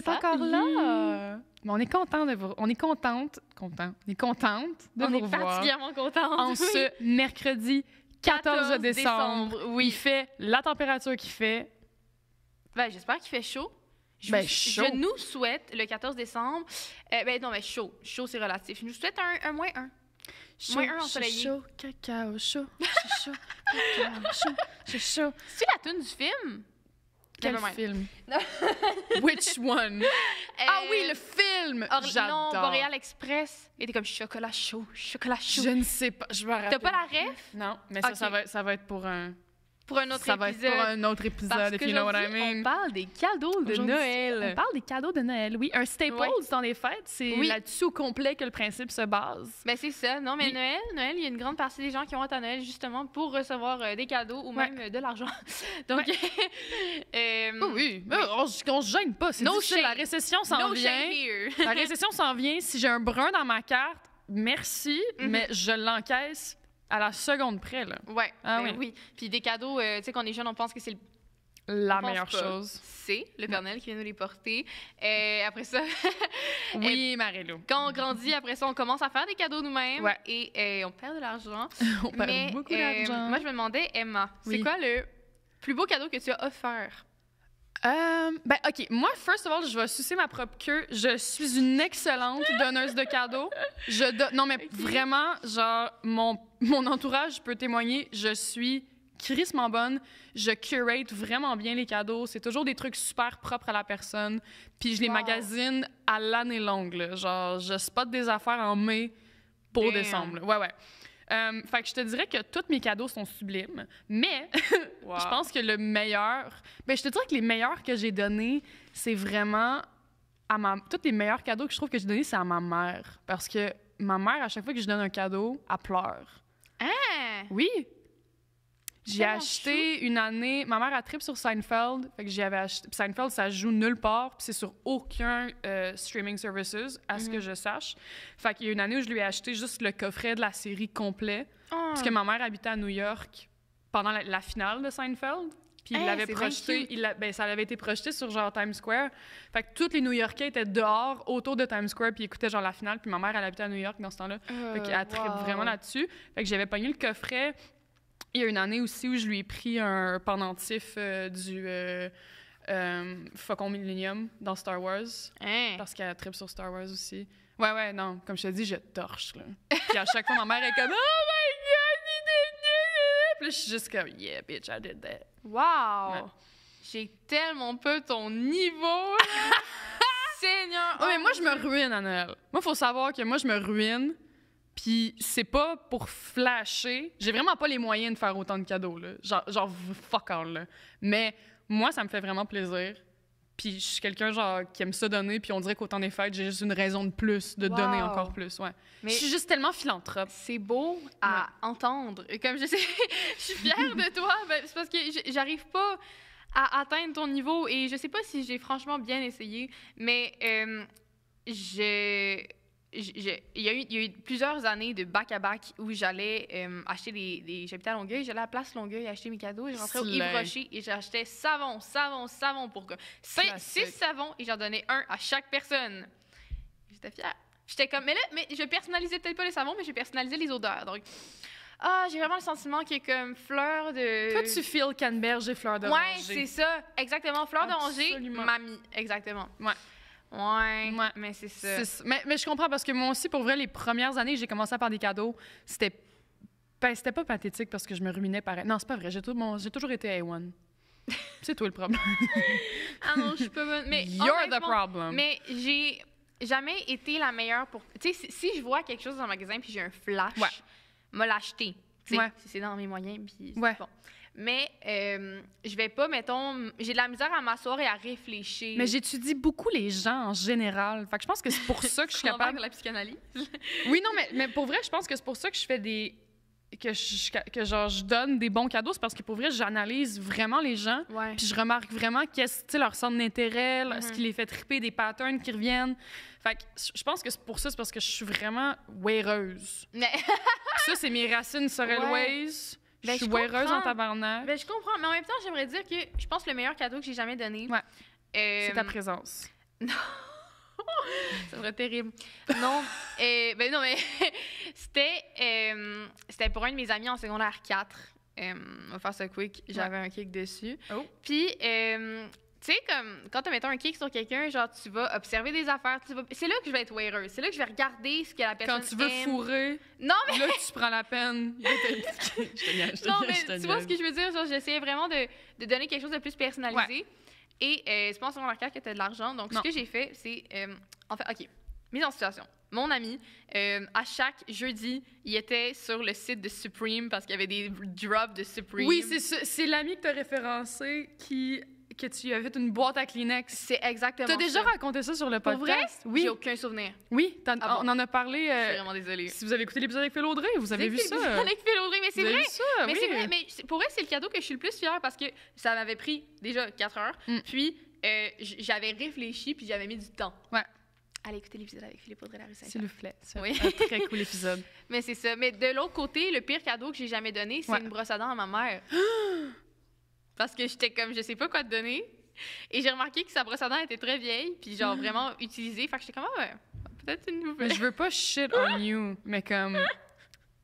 est encore là. Mais on est content de vous... On est contente de vous revoir. On est particulièrement contente. En ce mercredi 14 décembre. Oui. Il fait la température qu'il fait. Ben, j'espère qu'il fait chaud. Chaud. Je nous souhaite le 14 décembre. Chaud. Chaud, c'est relatif. Je nous souhaite un -1. Chaud, -1 ensoleillé. chaud, cacao chaud. Chaud, cacao chaud. C'est la toune du film? Quel Nevermind. film? Which one? Ah oui, le film! Non, J'adore. Boréal Express. Il était comme chocolat chaud. Je ne sais pas. Je me rappelle. T'as pas la ref? Non, mais Ok. ça va être pour un... Pour un autre Ça va épisode. être pour un autre épisode, if you know what I mean. On parle des cadeaux de Aujourd'hui, Noël. On parle des cadeaux de Noël, oui. Un staple Ouais. dans les fêtes, c'est Oui. là-dessus au complet que le principe se base. Ben c'est ça. Non, mais Oui. Noël, il y a une grande partie des gens qui ont hâte à Noël justement pour recevoir des cadeaux ou Ouais. même de l'argent. Donc, Oui, mais on se gêne pas. C'est No difficile. La shame. récession s'en no vient. shame here. La récession s'en vient. Si j'ai un brun dans ma carte, merci, Mhm. mais je l'encaisse à la seconde près, là. Ouais, Ah ben oui. oui. Puis des cadeaux, tu sais, quand on est jeune, on pense que c'est La on pense meilleure pas. chose. C'est le Père Noël qui vient nous les porter. Après ça, Oui, Marie-Lou. quand on grandit, après ça, on commence à faire des cadeaux nous-mêmes Ouais. et on perd de l'argent. On perd Mais beaucoup d'argent. moi, je me demandais, Emma, Oui. c'est quoi le plus beau cadeau que tu as offert? OK. Moi, first of all, je vais sucer ma propre queue. Je suis une excellente donneuse de cadeaux. Non, mais vraiment, genre, mon entourage peut témoigner, je suis crissement bonne. Je curate vraiment bien les cadeaux. C'est toujours des trucs super propres à la personne. Puis je les Wow. magasine à l'année longue, là. Genre, je spot des affaires en mai pour Damn. décembre. Là. Ouais. Fait que je te dirais que tous mes cadeaux sont sublimes, mais Wow. je pense que le meilleur... je te dirais que les meilleurs que j'ai donnés, c'est vraiment tous les meilleurs cadeaux que je trouve que j'ai donnés, c'est à ma mère. Parce que ma mère, à chaque fois que je donne un cadeau, elle pleure. Hein? Oui! J'ai Tellement acheté une année... Ma mère a trip sur Seinfeld, fait que j'y avais acheté... Puis Seinfeld, ça joue nulle part, puis c'est sur aucun streaming services, à ce que je sache. Fait qu'il y a une année où je lui ai acheté juste le coffret de la série complet, parce que ma mère habitait à New York pendant la finale de Seinfeld. Puis il Hey, l'avait c'est bien projeté, cute. ça avait été projeté sur genre Times Square. Fait que tous les New-Yorkais étaient dehors, autour de Times Square, puis écoutaient genre la finale. Puis ma mère, elle habitait à New York dans ce temps-là. Fait qu'elle trippe wow. vraiment là-dessus. Fait que j'avais pogné le coffret. Il y a une année aussi où je lui ai pris un pendentif du Faucon Millennium dans Star Wars. Hein? Parce qu'elle trippe sur Star Wars aussi. Ouais, non. Comme je te dis, je torche, là. Puis à chaque fois, ma mère est comme « Oh my God! » Puis là, je suis juste comme « Yeah, bitch, I did that. » Wow! Ouais. J'ai tellement peu ton niveau! Seigneur! Ouais, mais moi, je me ruine à Noël. Moi, il faut savoir que moi, je me ruine. Puis c'est pas pour flasher. J'ai vraiment pas les moyens de faire autant de cadeaux, là. Genre fuck all, là. Mais moi, ça me fait vraiment plaisir. Puis je suis quelqu'un, genre, qui aime ça donner. Puis on dirait qu'au temps des fêtes, j'ai juste une raison de plus de Wow. donner encore plus, ouais. Mais- Je suis juste tellement philanthrope. C'est beau à entendre. Et comme je sais, je suis fière de toi. Ben, c'est parce que j'arrive pas à atteindre ton niveau et je sais pas si j'ai franchement bien essayé, mais il y a eu plusieurs années de back-à-back où j'allais acheter j'habitais à Longueuil, j'allais à la place Longueuil acheter mes cadeaux, je rentrais au Slay. Yves Rocher et j'achetais savon pour que Classique. 6 savons et j'en donnais un à chaque personne. J'étais fière. J'étais comme, mais je personnalisais peut-être pas les savons, mais je personnalisais les odeurs. Donc, j'ai vraiment le sentiment qu'il y a comme fleur de... Toi, tu files canneberge et fleur d'oranger. Ouais, c'est ça. Exactement. Fleur d'oranger, Absolument. mamie. Exactement. Ouais. Ouais, Ouais. mais c'est ça. Mais je comprends parce que moi aussi, pour vrai, les premières années que j'ai commencé à faire des cadeaux, c'était pas pathétique parce que je me ruinais pareil. Non, c'est pas vrai. J'ai toujours été A1. C'est toi le problème. Ah non, je suis pas bonne. Mais You're the honnêtement, problem. Mais j'ai jamais été la meilleure pour... Tu sais, si je vois quelque chose dans le magasin puis j'ai un flash, Ouais. me l'acheter. Tu sais, Ouais. si c'est dans mes moyens, puis c'est Ouais. bon. Mais je vais pas, mettons... J'ai de la misère à m'asseoir et à réfléchir. Mais j'étudie beaucoup les gens en général. Fait que je pense que c'est pour ça que je suis L'envers capable... de la psychanalyse. Oui, non, mais pour vrai, je pense que c'est pour ça que je fais genre, je donne des bons cadeaux. C'est parce que pour vrai, j'analyse vraiment les gens. Ouais. Puis je remarque vraiment qu'est-ce, tu sais, leur centre d'intérêt, ce qui les fait triper, des patterns qui reviennent. Fait que je pense que c'est pour ça, c'est parce que je suis vraiment waireuse. Mais... Ça, c'est mes racines sorel Ouais. ways. Je Ben, suis je waireuse comprends. en tabarnak. Ben, je comprends, mais en même temps, j'aimerais dire que je pense que le meilleur cadeau que j'ai jamais donné, Ouais. C'est ta présence. Ça serait terrible. Non, ben non, mais c'était pour un de mes amis en secondaire 4. On va faire ça quick. J'avais un kick dessus. Oh. Puis, tu sais, comme quand tu mettons un kick sur quelqu'un, genre, tu vas observer des affaires. C'est là que je vais être waiteuse. C'est là que je vais regarder ce que la personne Quand tu veux aime. fourrer, Non, mais... là, tu prends la peine. Non, mais tu vois ce que je veux dire? Genre, j'essayais vraiment de donner quelque chose de plus personnalisé. Ouais. Et c'est pas en secondaire 4 que tu as de l'argent. Donc, Non. ce que j'ai fait, c'est... en fait, OK, mise en situation. Mon ami, à chaque jeudi, il était sur le site de Supreme parce qu'il y avait des drops de Supreme. Oui, c'est l'ami que t'as référencé que tu as fait une boîte à Kleenex. C'est exactement T'as déjà ça. raconté ça sur le Pour podcast? vrai? Oui. J'ai aucun souvenir. Oui, Ah bon? on en a parlé. Je suis vraiment désolée. Si vous avez écouté l'épisode avec Phil Audrey, vous avez vu ça. Avec Phil Audrey, mais c'est Vous avez vrai. vu ça, Mais oui. c'est vrai, mais pour vrai, c'est le cadeau que je suis le plus fière parce que ça m'avait pris déjà 4 heures. Puis j'avais réfléchi puis j'avais mis du temps. Ouais. Allez écouter l'épisode avec Philippe Audrey, la rue S'il vous plaît. C'est Oui. un très cool épisode. Mais c'est ça. Mais de l'autre côté, le pire cadeau que j'ai jamais donné, c'est Ouais. une brosse à dents à ma mère. Parce que j'étais comme, je sais pas quoi te donner. Et j'ai remarqué que sa brosse à dents était très vieille, puis genre vraiment utilisée. Fait que j'étais comme, ah ouais, peut-être une Mais nouvelle. je veux pas shit on you, mais comme...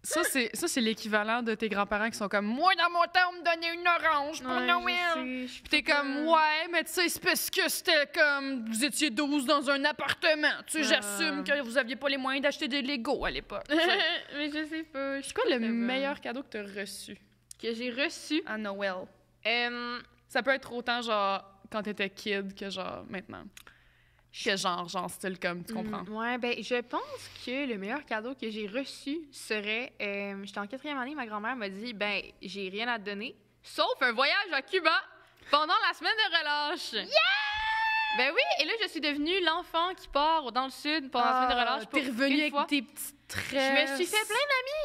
Ça, c'est l'équivalent de tes grands-parents qui sont comme « Moi, dans mon temps, on me donnait une orange pour Ouais, Noël! » je sais, Puis t'es comme « Ouais, mais tu sais, c'est parce que c'était comme... Vous étiez 12 dans un appartement. Tu sais, j'assume que vous aviez pas les moyens d'acheter des Legos à l'époque. » Mais je sais pas. C'est quoi le meilleur cadeau que t'as reçu que j'ai reçu? à Noël? Ça Ça peut être autant, genre, quand t'étais kid que, genre, maintenant. Que genre style comme, tu comprends? Ouais, ben, je pense que le meilleur cadeau que j'ai reçu serait... j'étais en 4e année, ma grand-mère m'a dit, ben, j'ai rien à te donner, sauf un voyage à Cuba pendant la semaine de relâche. Yeah! Ben oui, et là, je suis devenue l'enfant qui part dans le sud pendant la semaine de relâche pour T'es revenue une avec fois. tes petites Je tresses. me suis fait plein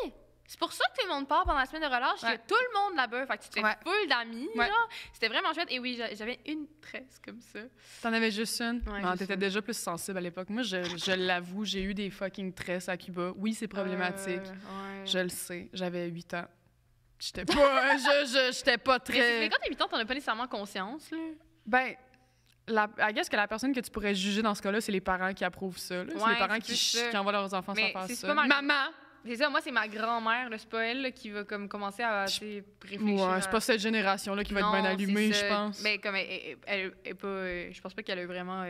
d'amis. C'est pour ça que tout le monde part pendant la semaine de relâche. Il y a Ouais. tout le monde là-bas. Fait que tu te fais Ouais. full d'amis. Ouais. Genre. C'était vraiment chouette. Et oui, j'avais une tresse comme ça. T'en avais juste une? Ouais, non, juste t'étais une. déjà plus sensible à l'époque. Moi, je l'avoue, j'ai eu des fucking tresses à Cuba. Oui, c'est problématique. Ouais. Je le sais. J'avais 8 ans. J'étais pas... j'étais pas Mais très... quand t'as 8 ans, t'en as pas nécessairement conscience. Là. Ben... I guess que la personne que tu pourrais juger dans ce cas-là, c'est les parents qui approuvent ça. là. C'est Ouais, les parents c'est qui, plus ça. qui envoient leurs enfants Mais sans faire c'est ça. pas mal- Maman! C'est ça, moi, c'est ma grand-mère, là, c'est pas elle là, qui va comme, commencer à réfléchir. Ouais, c'est pas cette génération-là qui va être Non, bien allumée, c'est je ça. pense. Mais comme elle est pas... je pense pas qu'elle a vraiment...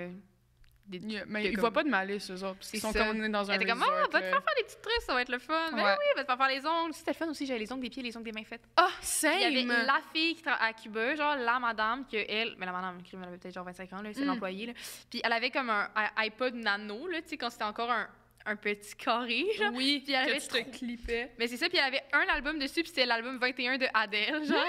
Mais que ils comme- voient pas de malice, eux autres. Parce qu'ils C'est sont ça. comme on est dans un Elle était comme, resort, ah, va te là. faire les petites tresses, ça va être le fun. Ben Ouais. oui, va te faire les ongles. C'était le fun aussi, j'avais les ongles des pieds, les ongles des mains faites. Ah, Il y avait same! la fille qui travaille à Cuba, genre la madame, que elle, mais la madame, elle avait peut-être genre 25 ans, là, c'est l'employée, là. Puis elle avait comme un iPod nano, là, tu sais, quand c'était encore un petit carré, genre. Oui, Puis elle avait que tu te clippais. Mais c'est ça, puis elle avait un album dessus, puis c'était l'album 21 de Adele, genre.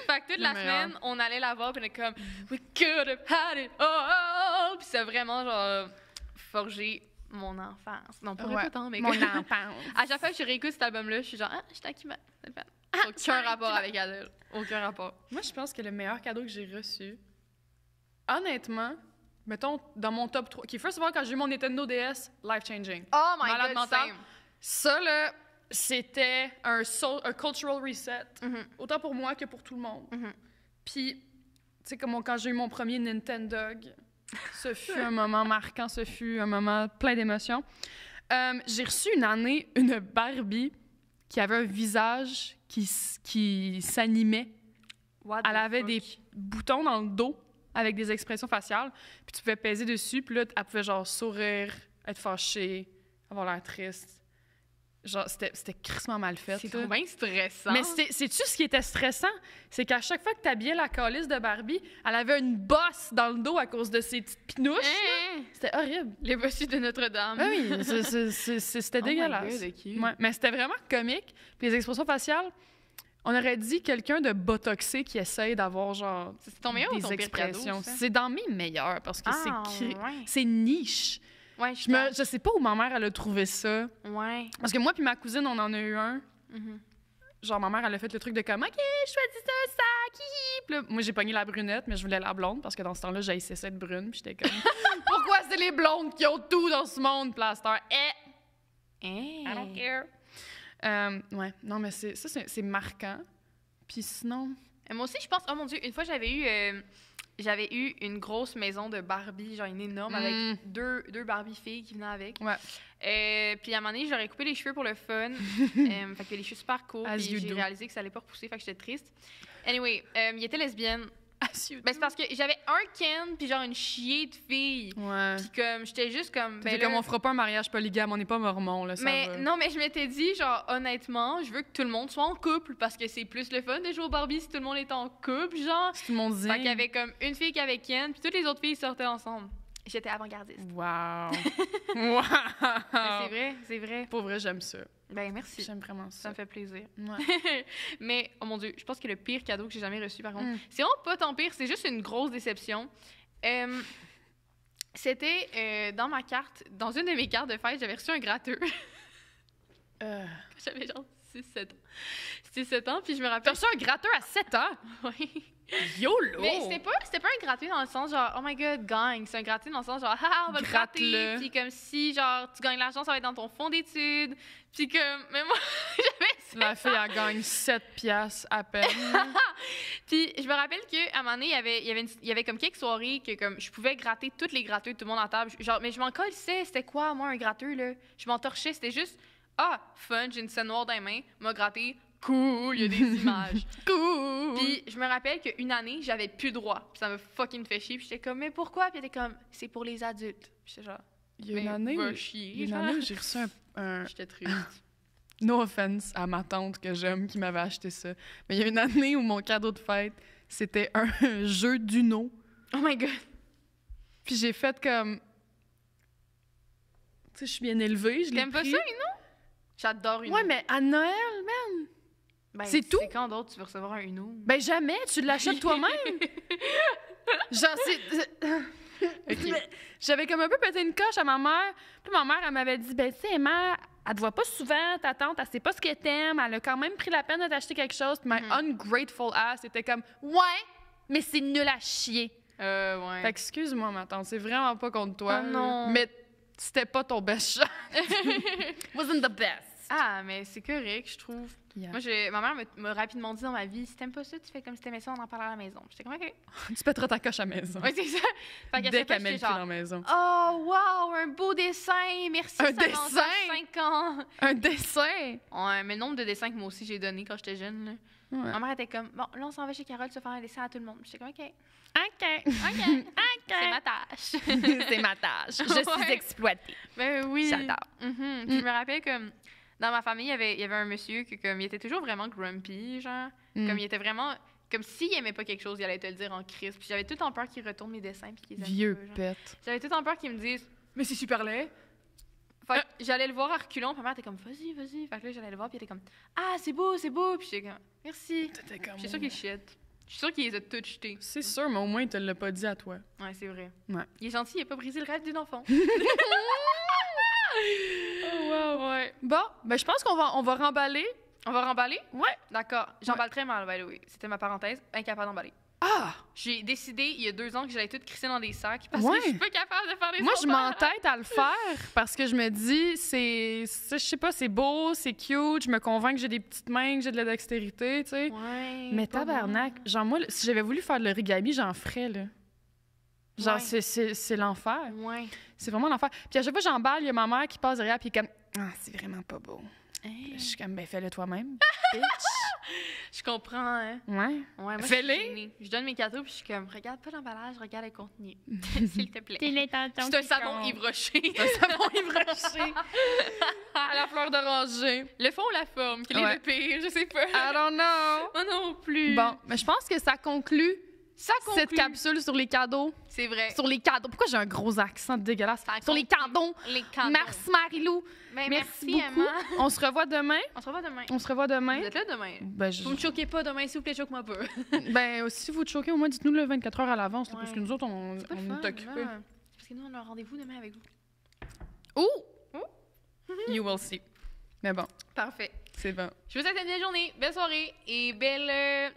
Fait que toute Le la meilleur. semaine, on allait la voir, puis on était comme, we could have had it all. Puis ça a vraiment, genre, forgé mon enfance. Non, pas Ouais. tant, mais Mon comme- enfance. À chaque fois que je réécoute cet album-là, je suis genre, ah, je suis à Cuba. C'est le fun. Aucun rapport avec Adele. Aucun rapport. Moi, je pense que le meilleur cadeau que j'ai reçu, honnêtement, mettons, dans mon top 3, qui, first of all, quand j'ai eu mon Nintendo DS, life-changing. Oh my Malade god, mental. same. Ça, là, c'était un cultural reset, Mhm. autant pour moi que pour tout le monde. Mhm. Puis, tu sais, comme quand j'ai eu mon premier Nintendo, ce fut un moment marquant, ce fut un moment plein d'émotions. J'ai reçu une année une Barbie qui avait un visage qui s'animait. What Elle the avait fuck? des boutons dans le dos avec des expressions faciales, puis tu pouvais peser dessus, puis là, elle pouvait genre sourire, être fâchée, avoir l'air triste. Genre, c'était crissement mal fait. C'est là. trop bien stressant. Mais sais-tu ce qui était stressant? C'est qu'à chaque fois que t'habillais la calice de Barbie, elle avait une bosse dans le dos à cause de ses petites pinouches. Hein? C'était horrible. Les bossus de Notre-Dame. Ah oui, c'était Oh my dégueulasse. God, cute. Ouais, mais c'était vraiment comique. Puis les expressions faciales, on aurait dit quelqu'un de botoxé qui essaye d'avoir genre C'est ton meilleur ou des ton pire cadeau, expressions. ça? C'est dans mes meilleurs parce que Ah, ouais. c'est niche. Ouais, Je sais pas où ma mère elle a trouvé ça. Ouais. Parce que moi puis ma cousine, on en a eu un. Mhm. Genre, ma mère, elle a fait le truc de comme, OK, je choisis un sac, hihi. Puis là, moi, j'ai pogné la brunette, mais je voulais la blonde parce que dans ce temps-là, j'haïssais cette brune. Puis j'étais comme, pourquoi c'est les blondes qui ont tout dans ce monde, plaster? I don't care. Ouais, non, mais c'est marquant. Puis sinon, Moi aussi, je pense, oh mon Dieu, une fois, j'avais eu j'avais eu une grosse maison de Barbie, genre une énorme, avec deux Barbie filles qui venaient avec. Ouais. Puis à un moment donné, je leur ai coupé les cheveux pour le fun. Fait que les cheveux super courts. Puis j'ai réalisé que ça allait pas repousser, fait que j'étais triste. Anyway, il était lesbienne. Ben, c'est parce que j'avais un Ken, puis genre une chier de filles. Ouais. Puis comme, j'étais juste comme... Ben comme, on fera pas un mariage polygame, on n'est pas mormon, là, ça mais va. non, mais je m'étais dit, genre, honnêtement, je veux que tout le monde soit en couple, parce que c'est plus le fun de jouer au Barbie si tout le monde est en couple, genre. Si tout le monde dit. Fait qu'il y avait comme une fille qui avait Ken, puis toutes les autres filles sortaient ensemble. J'étais avant-gardiste. Wow! Wow! C'est vrai, c'est vrai. Pour vrai, j'aime ça. Ben, merci. J'aime vraiment ça. Ça me fait plaisir. Ouais. Mais, oh mon Dieu, je pense que le pire cadeau que j'ai jamais reçu, par contre, c'est vraiment pas tant pire, c'est juste une grosse déception. C'était dans ma carte, dans une de mes cartes de fête, j'avais reçu un gratteux. J'avais genre 6-7 ans. 6-7 ans, puis je me rappelle... T'as reçu un gratteux à 7 ans? Oui. YOLO! Mais c'était pas un gratteux dans le sens genre, oh my god, gagne. C'est un gratteux dans le sens genre, haha, on va le gratter. Puis comme si, genre, tu gagnes l'argent, ça va être dans ton fonds d'études. Puis comme, mais moi, j'avais... La fille, elle gagne 7 piastres à peine. Puis je me rappelle qu'à un moment donné, il y avait comme quelques soirées que comme je pouvais gratter toutes les gratteux de tout le monde en table. Genre, mais je m'en colissais, c'était quoi, moi, un gratteux, là? Je m'en torchais, c'était juste, fun, j'ai une scène noire dans les mains, m'a gratté. Cool, il y a des images. Cool! Puis je me rappelle qu'une année, j'avais plus droit. Puis ça me fucking fait chier. Puis j'étais comme, mais pourquoi? Puis elle était comme, c'est pour les adultes. Puis j'étais genre, il y a une année où j'ai reçu un... J'étais triste. No offense à ma tante que j'aime qui m'avait acheté ça. Mais il y a une année où mon cadeau de fête, c'était un jeu d'Uno. Oh my God! Puis j'ai fait comme... Tu sais, je suis bien élevée, je l'ai T'aimes pas ça, Uno? J'adore Uno. Ouais, mais à Noël, man! Ben, c'est tout? C'est quand d'autre tu veux recevoir un Uno? Ben jamais, tu l'achètes toi-même! Genre, J'avais comme un peu pété une coche à ma mère. Puis ma mère, elle m'avait dit, ben tu sais, Emma, elle te voit pas souvent, ta tante, elle sait pas ce qu'elle t'aime, elle a quand même pris la peine de t'acheter quelque chose. Puis my ungrateful ass était comme, ouais, mais c'est nul à chier. Ouais. Fait qu'excuse-moi, ma tante, c'est vraiment pas contre toi. Oh non. Mais c'était pas ton best shot. Wasn't the best. Ah, mais c'est correct, je trouve. Yeah. Moi, ma mère m'a rapidement dit dans ma vie, si t'aimes pas ça, tu fais comme si t'aimais ça, on en parle à la maison. J'étais comme, OK. Tu pèteras ta coche à la maison. Ouais, c'est ça. Fait qu'à Dès chaque fois, qu'elle met le j'étais pied dans genre, la maison. oh, wow, un beau dessin, merci, Un ça dessin? 5 ans. Un dessin? Ouais, mais le nombre de dessins que moi aussi j'ai donné quand j'étais jeune, là. Ouais. Ma mère était comme, bon, là, on s'en va chez Carole, tu vas faire un dessin à tout le monde. J'étais comme, OK. OK. OK. C'est ma tâche. C'est ma tâche. Je suis exploitée. Ben oui. J'adore. Puis je me rappelle comme dans ma famille, il y avait un monsieur qui comme il était toujours vraiment grumpy, genre comme il était vraiment comme s'il aimait pas quelque chose, il allait te le dire en crise. Puis j'avais tout le temps peur qu'il retourne mes dessins puis qu'ils aiment Vieux pas, genre. pète. J'avais tout le temps peur qu'il me dise Mais c'est super laid. fait que j'allais le voir à reculons, puis ma mère était comme vas-y. Fait que là j'allais le voir puis il était comme ah, c'est beau. Puis j'étais comme merci. T'étais comme... Je suis sûre qu'il shit. Je suis sûre qu'il les a tous jetés. C'est sûr, mais au moins, il te l'a pas dit à toi. Ouais, c'est vrai. Ouais. Il est gentil, il a pas brisé le rêve d'une enfant. Oh, wow. Ouais. Bon, ben je pense qu'on va remballer. On va remballer? Ouais. D'accord. J'emballe très mal, by the way. C'était ma parenthèse. Incapable d'emballer. Ah! J'ai décidé il y a 2 ans que j'allais tout crisser dans des sacs parce Ouais. que je suis pas capable de faire des Moi, je affaires. m'entête à le faire parce que je me dis, je sais pas, c'est beau, c'est cute, je me convainc que j'ai des petites mains, que j'ai de la dextérité, tu sais. Ouais. Mais pas tabarnak, genre moi, si j'avais voulu faire de l'origami, j'en ferais, là. Genre, Ouais. c'est l'enfer. moi. Ouais. C'est vraiment l'enfer. Puis à chaque fois que j'emballe, il y a ma mère qui passe derrière, puis comme, ah, c'est vraiment pas beau. Hey. Je suis comme, ben fais-le toi-même, bitch. Je comprends, hein. Ouais. Ouais, moi, je suis Fais-les. gênée. Je donne mes cadeaux puis je suis comme, regarde pas l'emballage, regarde le contenu. S'il te plaît. l'intention. C'est un savon Yves Rocher. Un savon Yves Rocher. À la fleur d'oranger. Le fond ou la forme? Quel est le pire? Je sais pas. I don't know. Moi non plus. Bon, mais je pense que ça conclut ça conclut. cette capsule sur les cadeaux. C'est vrai. Sur les cadeaux. Pourquoi j'ai un gros accent dégueulasse? Ça Sur les conclut. cadeaux. Les cadeaux. Merci Marie-Lou. Ben, Merci merci, beaucoup. Emma. On se revoit demain. On se revoit demain. On se revoit demain. Vous êtes là demain? Ben, Vous me choquez pas demain, s'il vous plaît, choque-moi pas. ben, si vous te choquez, au moins dites-nous le 24 heures à l'avance, là, Ouais. parce que nous autres, on C'est pas le est fun, occupés. là. C'est parce que nous, on a un rendez-vous demain avec vous. Ouh! You will see. Mais bon, Parfait. c'est bon. Je vous souhaite une belle journée, belle soirée et belle...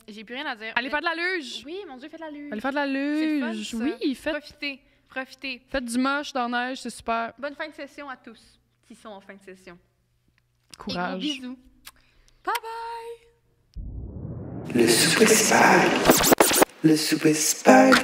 j'ai plus rien à dire. Allez faire de la luge! Oui, mon Dieu, faites la luge. Allez faire de la C'est le fun, luge! ça. Oui, Profitez. faites du moche dans la neige, c'est super. Bonne fin de session à tous qui sont en fin de session. Courage. Et gros bisous. Bye bye! Le souper sale. Le souper Spag.